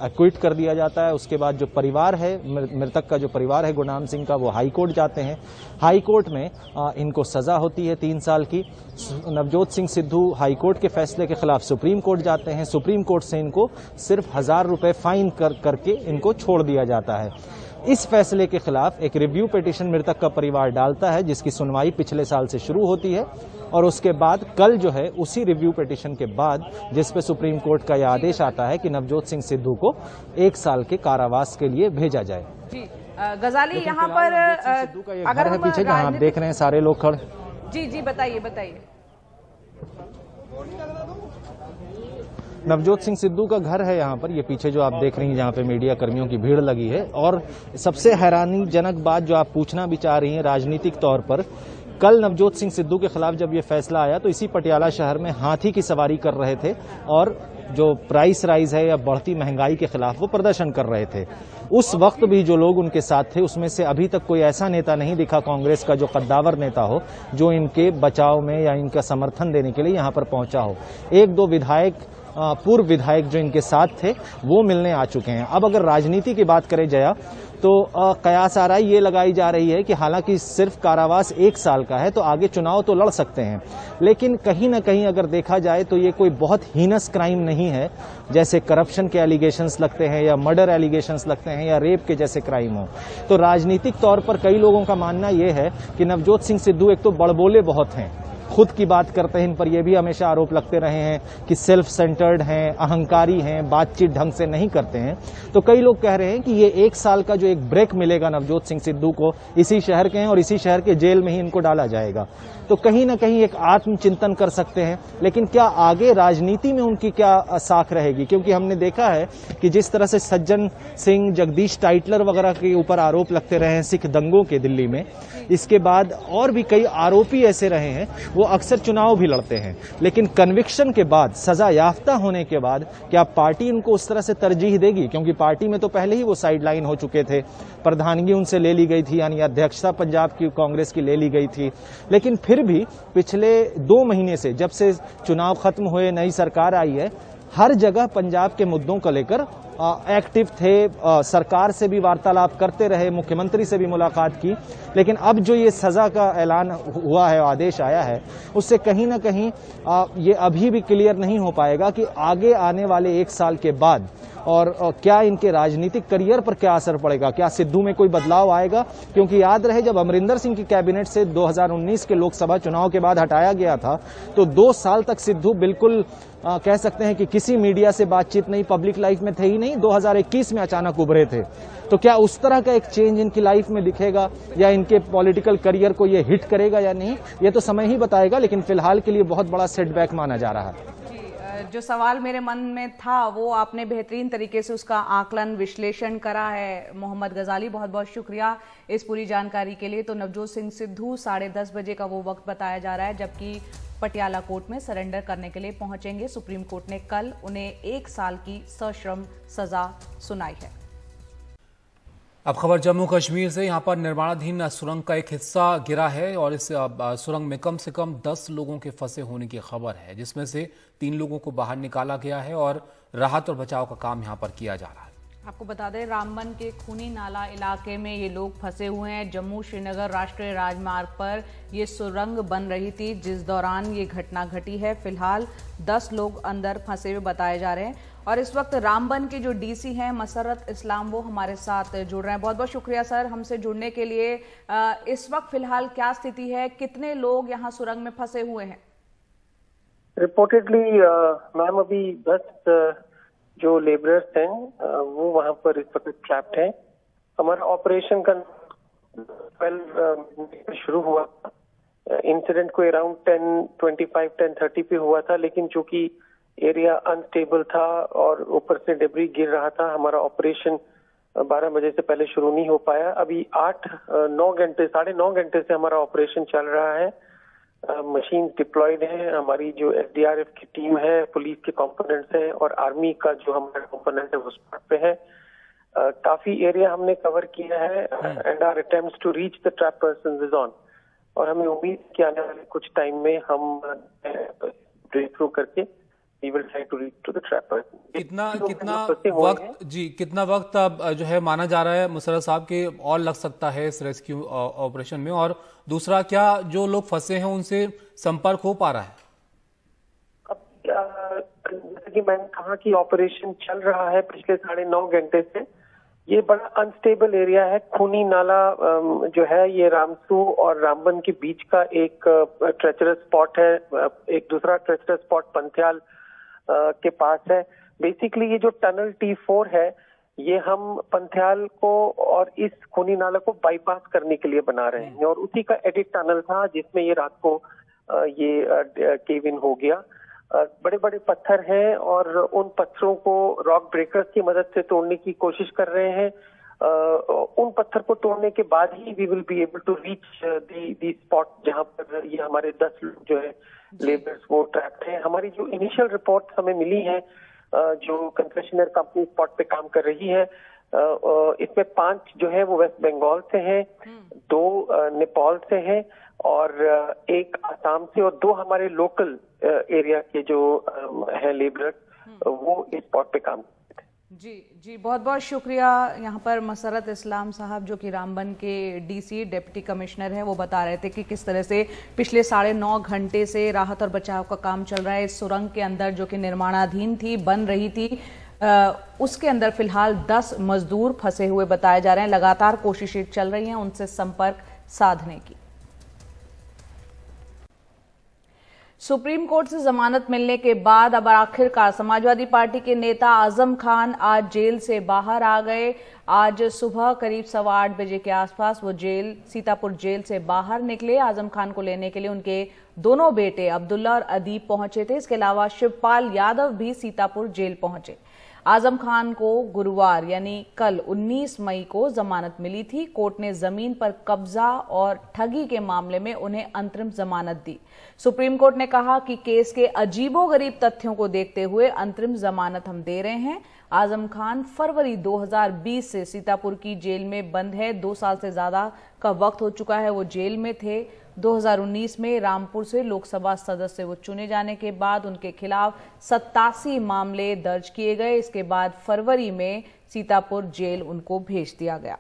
एक्विट कर दिया जाता है। उसके बाद जो परिवार है, मृतक का जो परिवार है गुरनाम सिंह का, वो हाई कोर्ट जाते हैं। हाई कोर्ट में इनको सजा होती है 3 साल की। नवजोत सिंह सिद्धू हाई कोर्ट के फैसले के खिलाफ सुप्रीम कोर्ट जाते हैं। सुप्रीम कोर्ट से इनको सिर्फ 1000 रुपए फाइन करके इनको छोड़ दिया जाता है। इस फैसले के खिलाफ एक रिव्यू पिटीशन मृतक का परिवार डालता है, जिसकी सुनवाई पिछले साल से शुरू होती है और उसके बाद कल जो है उसी रिव्यू पिटीशन के बाद जिस पे सुप्रीम कोर्ट का यह आदेश आता है कि नवजोत सिंह सिद्धू को 1 साल के कारावास के लिए भेजा जाए। जी गजाली, यहाँ पर अगर है पीछे जहाँ आप देख रहे हैं सारे लोग खड़े। जी बताइए। नवजोत सिंह सिद्धू का घर है यहाँ पर, ये पीछे जो आप देख रही हैं, जहाँ पे मीडिया कर्मियों की भीड़ लगी है। और सबसे हैरानीजनक बात जो आप पूछना भी चाह रही हैं राजनीतिक तौर पर, कल नवजोत सिंह सिद्धू के खिलाफ जब ये फैसला आया तो इसी पटियाला शहर में हाथी की सवारी कर रहे थे और जो प्राइस राइज है या बढ़ती महंगाई के खिलाफ वो प्रदर्शन कर रहे थे। उस वक्त भी जो लोग उनके साथ थे उसमें से अभी तक कोई ऐसा नेता नहीं दिखा कांग्रेस का जो कद्दावर नेता हो, जो इनके बचाव में या इनका समर्थन देने के लिए यहाँ पर पहुंचा हो। 1-2 विधायक, पूर्व विधायक जो इनके साथ थे वो मिलने आ चुके हैं। अब अगर राजनीति की बात करें जया, तो कयास आ रहा है, ये लगाई जा रही है कि हालांकि सिर्फ कारावास 1 साल का है तो आगे चुनाव तो लड़ सकते हैं, लेकिन कहीं ना कहीं अगर देखा जाए तो ये कोई बहुत हीनस क्राइम नहीं है जैसे करप्शन के एलिगेशंस लगते हैं या मर्डर एलिगेशंस लगते हैं या रेप के जैसे क्राइम हो। तो राजनीतिक तौर पर कई लोगों का मानना यह है कि नवजोत सिंह सिद्धू एक तो बड़बोले बहुत हैं, खुद की बात करते हैं, इन पर यह भी हमेशा आरोप लगते रहे हैं कि सेल्फ सेंटर्ड हैं, अहंकारी हैं, बातचीत ढंग से नहीं करते हैं। तो कई लोग कह रहे हैं कि ये 1 साल का जो एक ब्रेक मिलेगा नवजोत सिंह सिद्धू को, इसी शहर के हैं और इसी शहर के जेल में ही इनको डाला जाएगा। तो कहीं ना कहीं एक आत्मचिंतन कर सकते हैं, लेकिन क्या आगे राजनीति में उनकी क्या साख रहेगी? क्योंकि हमने देखा है कि जिस तरह से सज्जन सिंह, जगदीश टाइटलर वगैरह के ऊपर आरोप लगते रहे हैं सिख दंगों के दिल्ली में, इसके बाद और भी कई आरोपी ऐसे रहे हैं, वो अक्सर चुनाव भी लड़ते हैं, लेकिन कन्विक्शन के बाद, सजा याफ्ता होने के बाद क्या पार्टी उनको उस तरह से तरजीह देगी? क्योंकि पार्टी में तो पहले ही वो साइडलाइन हो चुके थे, प्रधानगी उनसे ले ली गई थी, यानी अध्यक्षता पंजाब की कांग्रेस की ले ली गई थी। लेकिन फिर भी पिछले 2 महीने से, जब से चुनाव खत्म हुए, नई सरकार आई है, हर जगह पंजाब के मुद्दों को लेकर एक्टिव थे, सरकार से भी वार्तालाप करते रहे, मुख्यमंत्री से भी मुलाकात की। लेकिन अब जो ये सजा का ऐलान हुआ है, आदेश आया है, उससे कहीं ना कहीं ये अभी भी क्लियर नहीं हो पाएगा कि आगे आने वाले 1 साल के बाद और क्या इनके राजनीतिक करियर पर क्या असर पड़ेगा, क्या सिद्धू में कोई बदलाव आएगा? क्योंकि याद रहे जब अमरिंदर सिंह की कैबिनेट से 2019 के लोकसभा चुनाव के बाद हटाया गया था तो 2 साल तक सिद्धू बिल्कुल कह सकते हैं कि किसी मीडिया से बातचीत नहीं, पब्लिक लाइफ में थे ही नहीं। 2021 में अचानक उभरे थे। तो क्या उस तरह का एक चेंज इनकी लाइफ में दिखेगा या इनके पॉलिटिकल करियर को ये हिट करेगा या नहीं, ये तो समय ही बताएगा। लेकिन फिलहाल के लिए बहुत बड़ा सेटबैक माना जा रहा है। जो सवाल मेरे मन में था वो आपने बेहतरीन तरीके से उसका आकलन, विश्लेषण करा है। मोहम्मद गजाली, बहुत बहुत शुक्रिया इस पूरी जानकारी के लिए। तो नवजोत सिंह सिद्धू 10:30 बजे का वो वक्त बताया जा रहा है जबकि पटियाला कोर्ट में सरेंडर करने के लिए पहुंचेंगे। सुप्रीम कोर्ट ने कल उन्हें 1 साल की सश्रम सजा सुनाई है। अब खबर जम्मू कश्मीर से। यहाँ पर निर्माणाधीन सुरंग का एक हिस्सा गिरा है और इस सुरंग में कम से कम 10 लोगों के फंसे होने की खबर है, जिसमें से 3 लोगों को बाहर निकाला गया है और राहत और बचाव का काम यहाँ पर किया जा रहा है। आपको बता दें, रामबन के खूनी नाला इलाके में ये लोग फंसे हुए हैं। जम्मू श्रीनगर राष्ट्रीय राजमार्ग पर ये सुरंग बन रही थी जिस दौरान ये घटना घटी है। फिलहाल 10 लोग अंदर फंसे हुए बताए जा रहे हैं और इस वक्त रामबन के जो डीसी हैं मसरत इस्लाम वो हमारे साथ जुड़ रहे हैं। बहुत बहुत शुक्रिया सर हमसे जुड़ने के लिए। इस वक्त फिलहाल क्या स्थिति है, कितने लोग यहाँ सुरंग में फंसे हुए हैं? रिपोर्टेडली मैम अभी 10 जो लेबरर्स हैं वो वहां पर इस वक्त ट्रैप्ड हैं। हमारा ऑपरेशन का 12 शुरू हुआ। इंसिडेंट को अराउंड 10:25-10:30 पे हुआ था, लेकिन चूंकि एरिया अनस्टेबल था और ऊपर से डेब्री गिर रहा था, हमारा ऑपरेशन 12 बजे से पहले शुरू नहीं हो पाया। अभी 9.5 घंटे से हमारा ऑपरेशन चल रहा है। मशीन डिप्लॉयड है, हमारी जो SDRF की टीम है, पुलिस के कंपोनेंट्स हैं और आर्मी का जो हमारा कंपोनेंट है वो स्पॉट पे है। काफी एरिया हमने कवर किया है and our attempts to reach the trapped persons is on. और हमें उम्मीद कि आने वाले कुछ टाइम में हम ब्रेक थ्रू करके we will try to reach to the trapper। कितना वक्त जी, कितना वक्त अब जो है माना जा रहा है मुसर्रत साहब के और लग सकता है इस रेस्क्यू ऑपरेशन में? और दूसरा, क्या जो लोग फंसे हैं उनसे संपर्क हो पा रहा है? अब जैसे कि मैंने कहा कि ऑपरेशन चल रहा है पिछले 9.5 घंटे से। ये बड़ा अनस्टेबल एरिया है। खूनी नाला जो है ये रामसू और रामबन के बीच का एक ट्रेचरस स्पॉट है। एक दूसरा ट्रेचरस स्पॉट पंथ्याल के पास है। बेसिकली ये जो टनल T4 है ये हम पंथ्याल को और इस खूनी नाला को बाईपास करने के लिए बना रहे हैं और उसी का एडिट टनल था जिसमें ये रात को ये केव इन हो गया। बड़े बड़े पत्थर हैं और उन पत्थरों को रॉक ब्रेकर्स की मदद से तोड़ने की कोशिश कर रहे हैं। उन पत्थर को तोड़ने के बाद ही we will be able to reach the spot जहां पर ये हमारे 10 लोग जो है लेबर्स वो ट्रैप्ड हैं। हमारी जो इनिशियल रिपोर्ट हमें मिली है, जो कंसेशनर कंपनी स्पॉट पे काम कर रही है, इसमें 5 जो है वो वेस्ट बंगाल से हैं, 2 नेपाल से हैं और 1 आसाम से और 2 हमारे लोकल एरिया के जो है लेबरर्स वो इस स्पॉट पे काम। जी बहुत बहुत शुक्रिया। यहाँ पर मसरत इस्लाम साहब जो कि रामबन के डीसी डिप्टी कमिश्नर हैं वो बता रहे थे कि किस तरह से पिछले 9.5 घंटे से राहत और बचाव का काम चल रहा है। इस सुरंग के अंदर जो कि निर्माणाधीन थी, बन रही थी, उसके अंदर फिलहाल 10 मजदूर फंसे हुए बताए जा रहे हैं। लगातार कोशिशें चल रही हैं उनसे संपर्क साधने की। सुप्रीम कोर्ट से जमानत मिलने के बाद अब आखिरकार समाजवादी पार्टी के नेता आजम खान आज जेल से बाहर आ गए। आज सुबह करीब 8:15 बजे के आसपास वो सीतापुर जेल से बाहर निकले। आजम खान को लेने के लिए उनके दोनों बेटे अब्दुल्ला और अदीब पहुंचे थे। इसके अलावा शिवपाल यादव भी सीतापुर जेल पहुंचे। आजम खान को गुरुवार यानी कल 19 मई को जमानत मिली थी। कोर्ट ने जमीन पर कब्जा और ठगी के मामले में उन्हें अंतरिम जमानत दी। सुप्रीम कोर्ट ने कहा कि केस के अजीबोगरीब तथ्यों को देखते हुए अंतरिम जमानत हम दे रहे हैं। आजम खान फरवरी 2020 से सीतापुर की जेल में बंद है। 2 साल से ज्यादा का वक्त हो चुका है वो जेल में थे। 2019 में रामपुर से लोकसभा सदस्य वो चुने जाने के बाद उनके खिलाफ 87 मामले दर्ज किए गए। इसके बाद फरवरी में सीतापुर जेल उनको भेज दिया गया।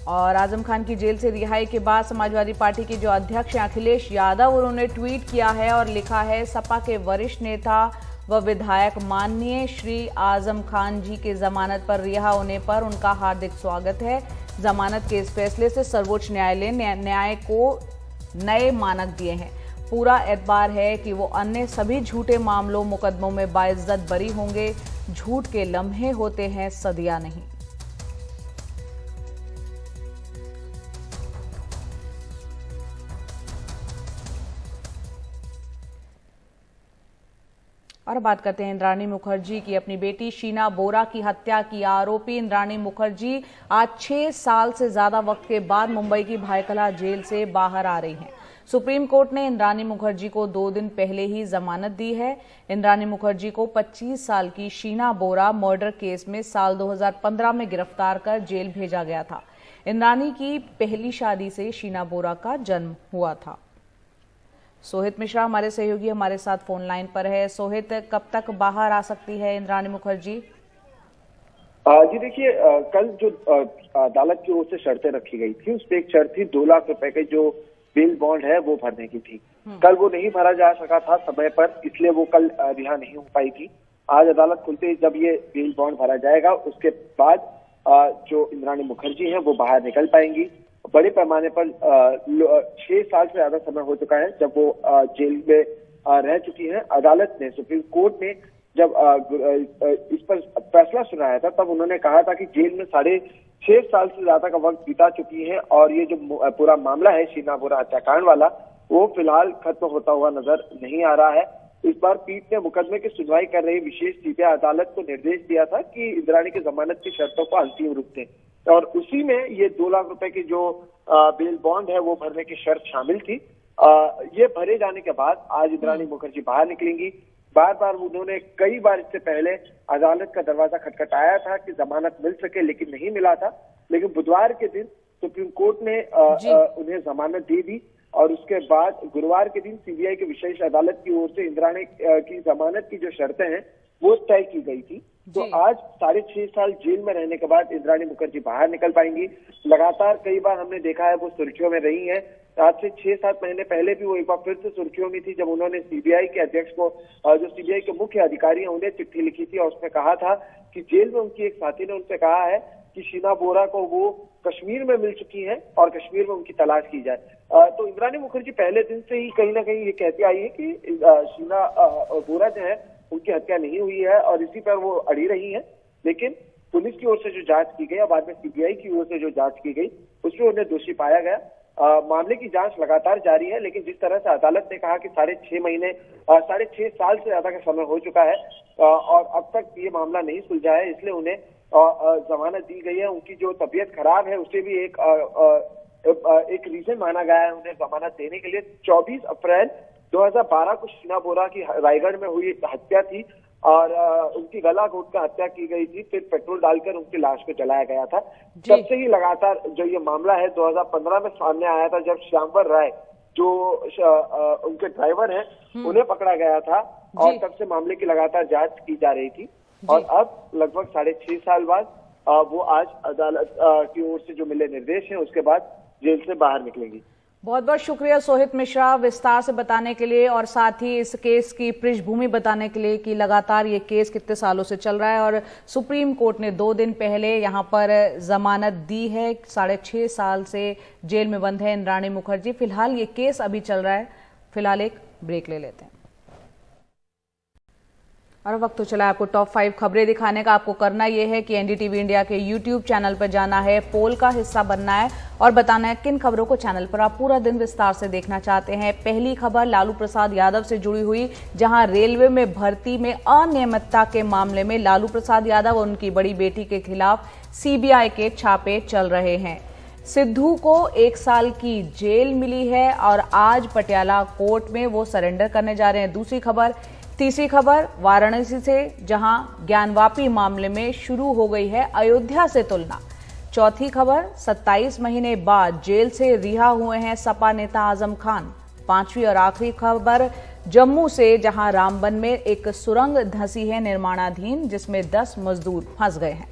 और आजम खान की जेल से रिहाई के बाद समाजवादी पार्टी के जो अध्यक्ष हैं अखिलेश यादव, उन्होंने ट्वीट किया है और लिखा है, सपा के वरिष्ठ नेता व विधायक माननीय श्री आजम खान जी के जमानत पर रिहा होने पर उनका हार्दिक स्वागत है। जमानत के इस फैसले से सर्वोच्च न्यायालय ने न्याय को नए मानक दिए हैं। पूरा एतबार है कि वो अन्य सभी झूठे मामलों मुकदमों में बाइज्जत बरी होंगे। झूठ के लम्हे होते हैं, सदियां नहीं। और बात करते हैं इंद्राणी मुखर्जी की। अपनी बेटी शीना बोरा की हत्या की आरोपी इंद्राणी मुखर्जी आज 6 साल से ज्यादा वक्त के बाद मुंबई की भायखला जेल से बाहर आ रही हैं। सुप्रीम कोर्ट ने इंद्राणी मुखर्जी को 2 दिन पहले ही जमानत दी है। इंद्राणी मुखर्जी को 25 साल की शीना बोरा मर्डर केस में साल 2015 में गिरफ्तार कर जेल भेजा गया था। इंद्राणी की पहली शादी से शीना बोरा का जन्म हुआ था। सोहित मिश्रा हमारे सहयोगी हमारे साथ फोन लाइन पर है। सोहित, कब तक बाहर आ सकती है इंद्राणी मुखर्जी? जी देखिए, कल जो अदालत की ओर से शर्तें रखी गई थी उसमें एक शर्त थी 2 लाख रुपए के जो बेल बॉन्ड है वो भरने की थी। कल वो नहीं भरा जा सका था समय पर, इसलिए वो कल रिहा नहीं हो पाई थी। आज अदालत खुलते ही जब ये बेल बॉन्ड भरा जाएगा उसके बाद जो इंद्राणी मुखर्जी है वो बाहर निकल पाएंगी। बड़े पैमाने पर 6 साल से ज्यादा समय हो चुका है जब वो जेल में रह चुकी है। अदालत ने, सुप्रीम कोर्ट ने जब इस पर फैसला सुनाया था तब उन्होंने कहा था कि जेल में 6.5 साल से ज्यादा का वक्त बिता चुकी है और ये जो पूरा मामला है शीना बोरा हत्याकांड वाला वो फिलहाल खत्म होता हुआ नजर नहीं आ रहा है। इस बार पीठ ने मुकदमे की सुनवाई कर रही विशेष सीबीआई अदालत को निर्देश दिया था कि इंद्राणी की जमानत की शर्तों को अंतिम रूप दें और उसी में ये 2 लाख रुपए की जो बेल बॉन्ड है वो भरने की शर्त शामिल थी। ये भरे जाने के बाद आज इंद्राणी मुखर्जी बाहर निकलेंगी। बार बार उन्होंने कई बार इससे पहले अदालत का दरवाजा खटखटाया था कि जमानत मिल सके, लेकिन नहीं मिला था। लेकिन बुधवार के दिन सुप्रीम कोर्ट ने उन्हें जमानत दे दी और उसके बाद गुरुवार के दिन सीबीआई की विशेष अदालत की ओर से इंद्राणी की जमानत की जो शर्तें हैं वो तय की गई थी। तो आज 6.5 साल जेल में रहने के बाद इंद्राणी मुखर्जी बाहर निकल पाएंगी। लगातार कई बार हमने देखा है वो सुर्खियों में रही हैं। आज से 6-7 महीने पहले भी वो एक बार फिर से सुर्खियों में थी जब उन्होंने सीबीआई के अध्यक्ष को, जो सीबीआई के मुख्य अधिकारी हैं, उन्हें चिट्ठी लिखी थी और उसमें कहा था कि जेल में उनकी एक साथी ने उनसे कहा है कि शीना बोरा को वो कश्मीर में मिल चुकी है और कश्मीर में उनकी तलाश की जाए। तो इंद्राणी मुखर्जी पहले दिन से ही कहीं ना कहीं ये कहती आई है कि शीना बोरा जो है उनकी हत्या नहीं हुई है और इसी पर वो अड़ी रही है। लेकिन पुलिस की ओर से जो जांच की गई और बाद में सीबीआई की ओर से जो जांच की गई उसमें उन्हें दोषी पाया गया। मामले की जांच लगातार जारी है, लेकिन जिस तरह से अदालत ने कहा कि 6.5 साल से ज्यादा का समय हो चुका है और अब तक ये मामला नहीं सुलझा है, इसलिए उन्हें जमानत दी गई है। उनकी जो तबीयत खराब है उसे भी एक रीजन माना गया है उन्हें जमानत देने के लिए। 24 अप्रैल 2012 को शीना बोरा की रायगढ़ में हुई हत्या थी और उनकी गला घोटकर हत्या की गई थी, फिर पेट्रोल डालकर उनकी लाश को जलाया गया था। तब से ही लगातार जो ये मामला है 2015 में सामने आया था जब श्यामवर राय जो उनके ड्राइवर हैं उन्हें पकड़ा गया था और तब से मामले की लगातार जांच की जा रही थी और अब लगभग 6.5 साल बाद वो आज अदालत की ओर से जो मिले निर्देश हैं उसके बाद जेल से बाहर निकलेंगी। बहुत बहुत शुक्रिया सोहित मिश्रा विस्तार से बताने के लिए और साथ ही इस केस की पृष्ठभूमि बताने के लिए कि लगातार ये केस कितने सालों से चल रहा है और सुप्रीम कोर्ट ने 2 दिन पहले यहां पर जमानत दी है। 6.5 साल से जेल में बंद है इंद्राणी मुखर्जी। फिलहाल ये केस अभी चल रहा है। फिलहाल एक ब्रेक ले लेते हैं और वक्त तो चला आपको टॉप 5 खबरें दिखाने का। आपको करना यह है कि एनडीटीवी इंडिया के यूट्यूब चैनल पर जाना है, पोल का हिस्सा बनना है और बताना है किन खबरों को चैनल पर आप पूरा दिन विस्तार से देखना चाहते हैं। पहली खबर लालू प्रसाद यादव से जुड़ी हुई, जहां रेलवे में भर्ती में अनियमितता के मामले में लालू प्रसाद यादव और उनकी बड़ी बेटी के खिलाफ सीबीआई के छापे चल रहे हैं। सिद्धू को 1 साल की जेल मिली है और आज पटियाला कोर्ट में वो सरेंडर करने जा रहे हैं। तीसरी खबर वाराणसी से, जहां ज्ञानवापी मामले में शुरू हो गई है अयोध्या से तुलना। चौथी खबर 27 महीने बाद जेल से रिहा हुए हैं सपा नेता आजम खान। 5वीं और आखिरी खबर जम्मू से, जहां रामबन में एक सुरंग धंसी है निर्माणाधीन जिसमें 10 मजदूर फंस गए हैं।